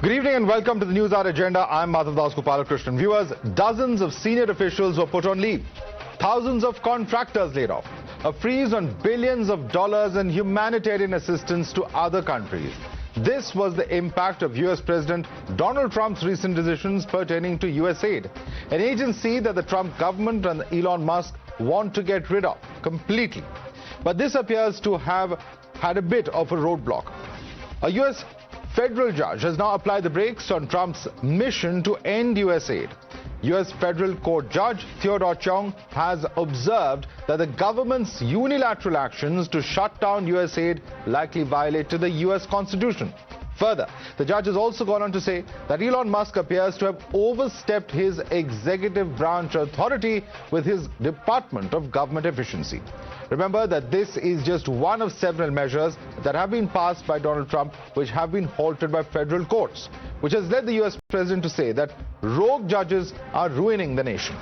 Good evening and welcome to the News Hour Agenda. I'm Madhav Das Gopalakrishnan. Viewers, dozens of senior officials were put on leave. Thousands of contractors laid off. A freeze on billions of dollars in humanitarian assistance to other countries. This was the impact of US President Donald Trump's recent decisions pertaining to USAID, an agency that the Trump government and Elon Musk want to get rid of completely. But this appears to have had a bit of a roadblock. A US federal judge has now applied the brakes on Trump's mission to end USAID. US Federal Court Judge Theodore Chong has observed that the government's unilateral actions to shut down USAID likely violated the US Constitution. Further, the judge has also gone on to say that Elon Musk appears to have overstepped his executive branch authority with his Department of Government Efficiency. Remember that this is just one of several measures that have been passed by Donald Trump which have been halted by federal courts, which has led the US president to say that rogue judges are ruining the nation.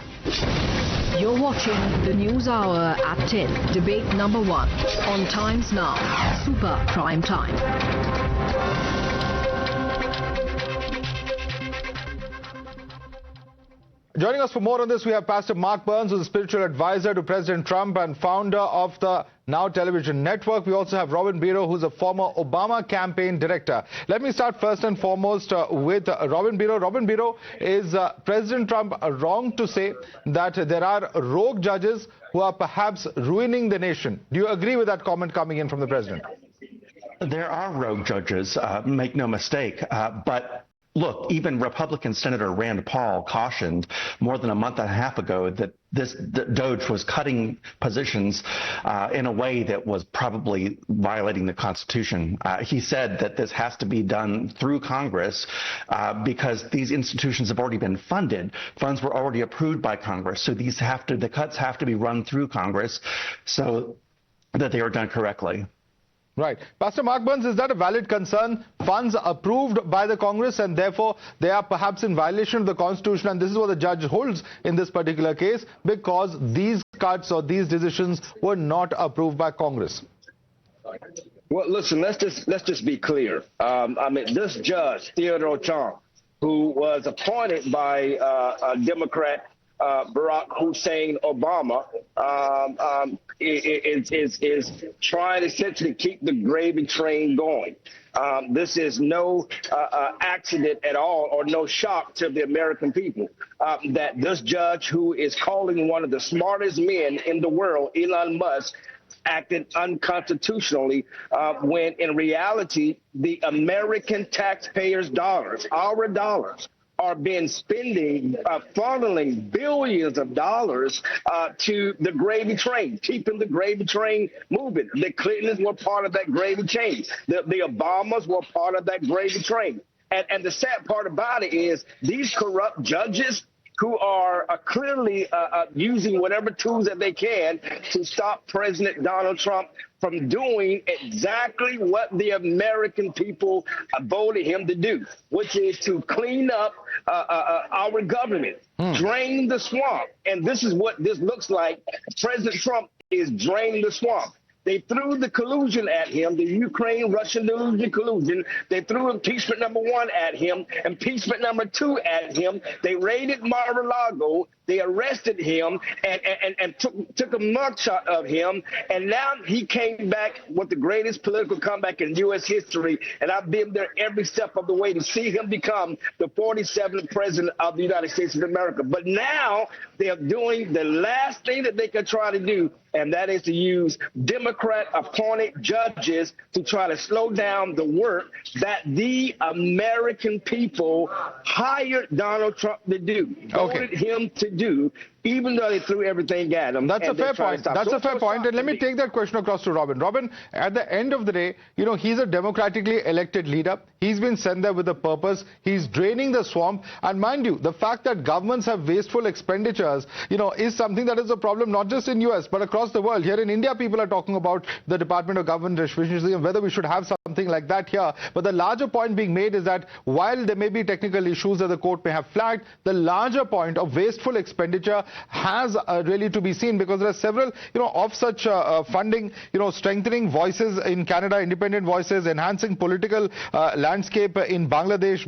You're watching the News Hour at 10, debate number 1 on Times Now, Super Prime Time. Joining us for more on this, we have Pastor Mark Burns, who's a spiritual advisor to President Trump and founder of the Now Television Network. We also have Robin Biro, who's a former Obama campaign director. Let me start first and foremost with Robin Biro. Robin Biro, is President Trump wrong to say that there are rogue judges who are perhaps ruining the nation? Do you agree with that comment coming in from the president? There are rogue judges, make no mistake, but look, even Republican Senator Rand Paul cautioned more than a month and a half ago that Doge was cutting positions in a way that was probably violating the Constitution. He said that this has to be done through Congress because these institutions have already been funded. Funds were already approved by Congress, so the cuts have to be run through Congress so that they are done correctly. Right. Pastor Mark Burns, is that a valid concern? Funds approved by the Congress and therefore they are perhaps in violation of the Constitution, and this is what the judge holds in this particular case because these cuts or these decisions were not approved by Congress. Well, listen, let's just be clear. This judge, Theodore Chong, who was appointed by a Democrat, Barack Hussein Obama, is trying essentially to keep the gravy train going. This is no accident at all or no shock to the American people that this judge, who is calling one of the smartest men in the world, Elon Musk, acted unconstitutionally when in reality the American taxpayers' dollars, our dollars, are being funneling billions of dollars to the gravy train, keeping the gravy train moving. The Clintons were part of that gravy train. The Obamas were part of that gravy train. And the sad part about it is these corrupt judges who are clearly using whatever tools that they can to stop President Donald Trump from doing exactly what the American people voted him to do, which is to clean up our government, drain the swamp. And this is what this looks like. President Trump is draining the swamp. They threw the collusion at him, the Ukraine-Russian collusion. They threw impeachment number 1 at him, impeachment number 2 at him. They raided Mar-a-Lago. They arrested him and took a mugshot of him. And now he came back with the greatest political comeback in U.S. history. And I've been there every step of the way to see him become the 47th president of the United States of America. But now they are doing the last thing that they could try to do, and that is to use Democrat-appointed judges to try to slow down the work that the American people hired Donald Trump to do, voted him to do, even though they threw everything at him. That's a fair point. That's a fair point. And let me take that question across to Robin. Robin, at the end of the day, he's a democratically elected leader. He's been sent there with a purpose. He's draining the swamp. And mind you, the fact that governments have wasteful expenditures, is something that is a problem not just in US, but across the world. Here in India, people are talking about the Department of Government Efficiency and whether we should have something like that here. But the larger point being made is that while there may be technical issues that the court may have flagged, the larger point of wasteful expenditure has really to be seen, because there are several, of such funding, strengthening voices in Canada, independent voices, enhancing political landscape in Bangladesh,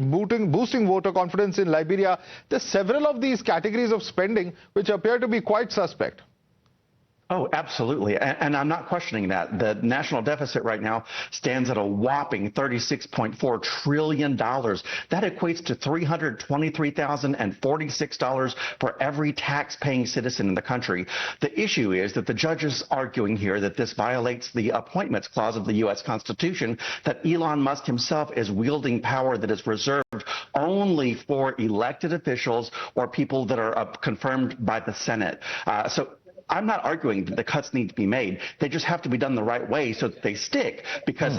boosting voter confidence in Liberia. There's several of these categories of spending which appear to be quite suspect. Oh, absolutely. And I'm not questioning that. The national deficit right now stands at a whopping $36.4 trillion. That equates to $323,046 for every tax-paying citizen in the country. The issue is that the judge is arguing here that this violates the appointments clause of the U.S. Constitution, that Elon Musk himself is wielding power that is reserved only for elected officials or people that are confirmed by the Senate. So I'm not arguing that the cuts need to be made. They just have to be done the right way so that they stick. Because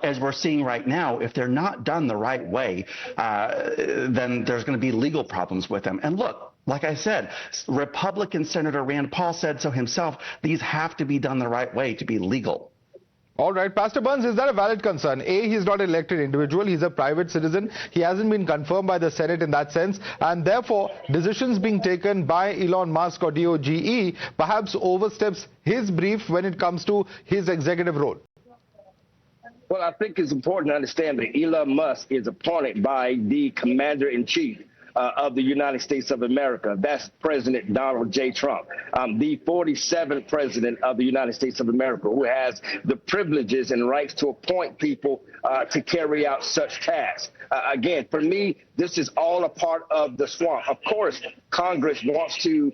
as we're seeing right now, if they're not done the right way, then there's going to be legal problems with them. And look, like I said, Republican Senator Rand Paul said so himself. These have to be done the right way to be legal. All right, Pastor Burns, is that a valid concern? A, he's not an elected individual. He's a private citizen. He hasn't been confirmed by the Senate in that sense. And therefore, decisions being taken by Elon Musk or DOGE perhaps oversteps his brief when it comes to his executive role. Well, I think it's important to understand that Elon Musk is appointed by the commander-in-chief of the United States of America. That's President Donald J. Trump, the 47th president of the United States of America, who has the privileges and rights to appoint people to carry out such tasks. Again, for me, this is all a part of the swamp. Of course, Congress wants to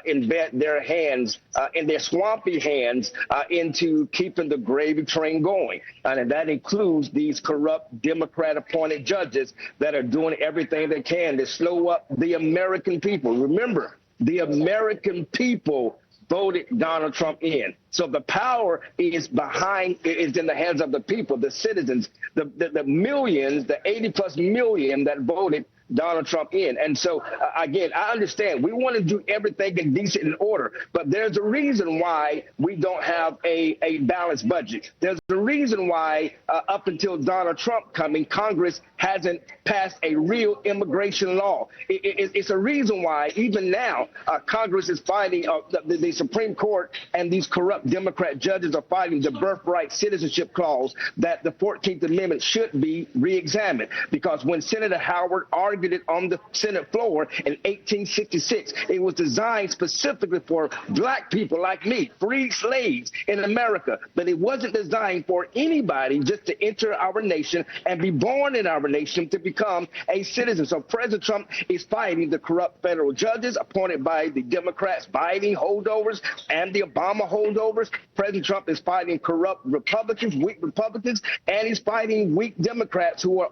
embed their hands, in their swampy hands, into keeping the gravy train going. And that includes these corrupt Democrat-appointed judges that are doing everything they can to slow up the American people. Remember, the American people voted Donald Trump in. So the power is in the hands of the people, the citizens, the millions, the 80+ million that voted Donald Trump in. And so, again, I understand we want to do everything in decent and order, but there's a reason why we don't have a balanced budget. There's a reason why up until Donald Trump coming, Congress hasn't passed a real immigration law. It's a reason why even now Congress is fighting, the Supreme Court and these corrupt Democrat judges are fighting the birthright citizenship clause that the 14th Amendment should be reexamined. Because when Senator Howard argued it on the Senate floor in 1866, it was designed specifically for black people like me, freed slaves in America. But it wasn't designed for anybody just to enter our nation and be born in our nation to become a citizen. So President Trump is fighting the corrupt federal judges appointed by the Democrats, Biden holdovers, and the Obama holdovers. President Trump is fighting corrupt Republicans, weak Republicans, and he's fighting weak Democrats who are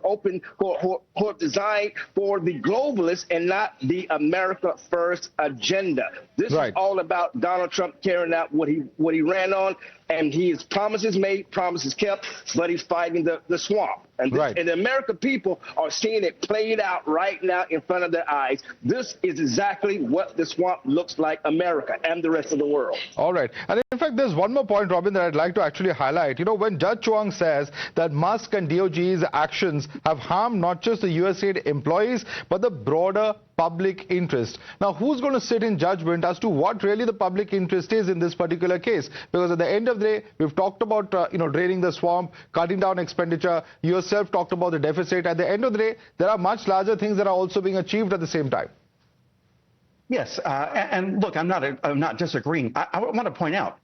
who are designed for the globalists and not the America First agenda. This is all about Donald Trump carrying out what he ran on, and his promises made, promises kept, but he's fighting the swamp. And the American people are seeing it played out right now in front of their eyes. This is exactly what the swamp looks like, America and the rest of the world. All right. And in fact, there's one more point, Robin, that I'd like to actually highlight. When Judge Chuang says that Musk and DOG's actions have harmed not just the USAID employees, but the broader public interest. Now, who's going to sit in judgment as to what really the public interest is in this particular case? Because at the end of the day, we've talked about, draining the swamp, cutting down expenditure. You yourself talked about the deficit. At the end of the day, there are much larger things that are also being achieved at the same time. Yes, and look, I'm not disagreeing. I want to point out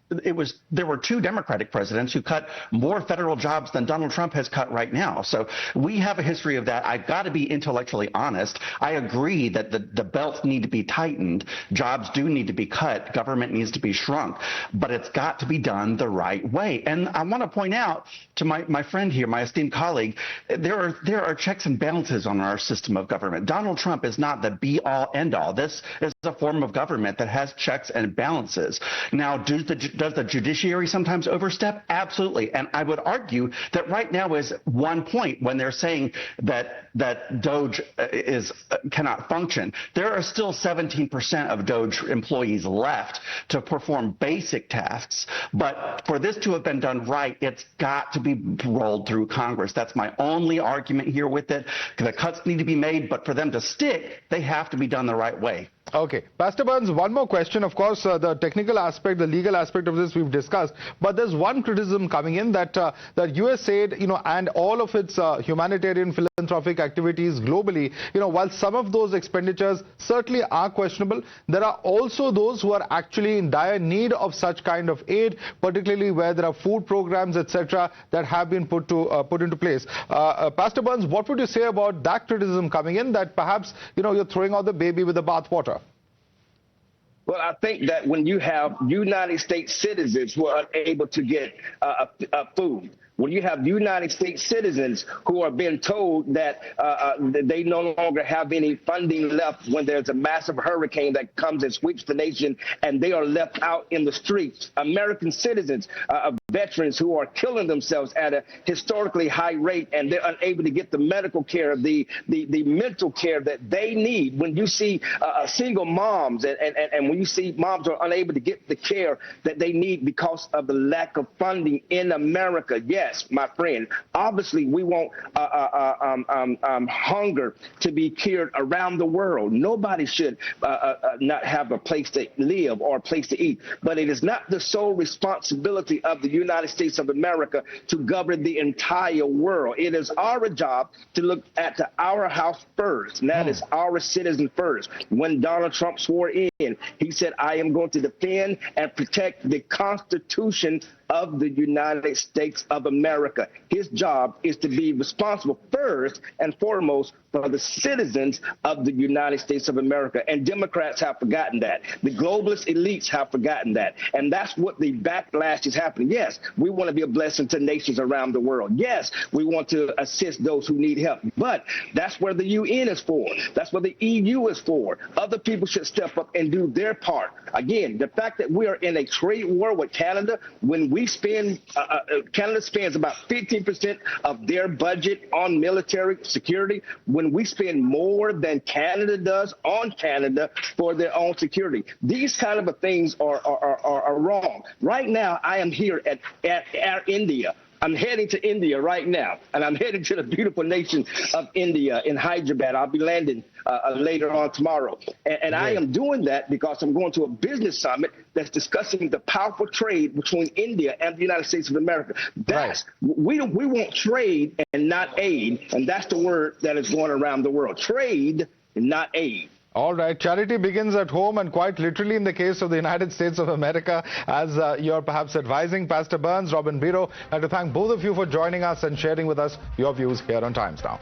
there were two Democratic presidents who cut more federal jobs than Donald Trump has cut right now. So we have a history of that. I've got to be intellectually honest. I agree that the belts need to be tightened. Jobs do need to be cut. Government needs to be shrunk. But it's got to be done the right way. And I want to point out to my friend here, my esteemed colleague, there are checks and balances on our system of government. Donald Trump is not the be-all, end-all. This is a form of government that has checks and balances. Now, does the judiciary sometimes overstep? Absolutely. And I would argue that right now is one point when they're saying that Doge cannot function. There are still 17% of Doge employees left to perform basic tasks. But for this to have been done right, it's got to be rolled through Congress. That's my only argument here with it. The cuts need to be made, but for them to stick, they have to be done the right way. Okay. Pastor Burns, one more question. Of course, the technical aspect, the legal aspect of this we've discussed. But there's one criticism coming in that that USAID, and all of its humanitarian philanthropic activities globally, while some of those expenditures certainly are questionable, there are also those who are actually in dire need of such kind of aid, particularly where there are food programs, etc., that have been put into place. Pastor Burns, what would you say about that criticism coming in, that perhaps, you're throwing out the baby with the bathwater? Well, I think that when you have United States citizens who are unable to get food, when you have United States citizens who are being told that they no longer have any funding left when there's a massive hurricane that comes and sweeps the nation, and they are left out in the streets, American citizens, veterans who are killing themselves at a historically high rate, and they're unable to get the medical care, the mental care that they need. When you see single moms and when you see moms are unable to get the care that they need because of the lack of funding in America, yes, my friend, obviously we want hunger to be cured around the world. Nobody should not have a place to live or a place to eat, but it is not the sole responsibility of the United States of America to govern the entire world. It is our job to look at our house first, and that is our citizen first. When Donald Trump swore in, he said, I am going to defend and protect the Constitution of the United States of America. His job is to be responsible first and foremost for the citizens of the United States of America. And Democrats have forgotten that. The globalist elites have forgotten that. And that's what the backlash is happening. Yes, we want to be a blessing to nations around the world. Yes, we want to assist those who need help. But that's where the UN is for. That's what the EU is for. Other people should step up and do their part. Again, the fact that we are in a trade war with Canada, when we spend, Canada spends about 15% of their budget on military security, when we spend more than Canada does on Canada for their own security. These kind of things are wrong. Right now, I am here at Air India. I'm heading to India right now, and I'm heading to the beautiful nation of India in Hyderabad. I'll be landing later on tomorrow. And I am doing that because I'm going to a business summit that's discussing the powerful trade between India and the United States of America. That's we want trade and not aid, and that's the word that is going around the world. Trade and not aid. All right. Charity begins at home, and quite literally in the case of the United States of America, as you're perhaps advising. Pastor Burns, Robin Biro, I'd like to thank both of you for joining us and sharing with us your views here on Times Now.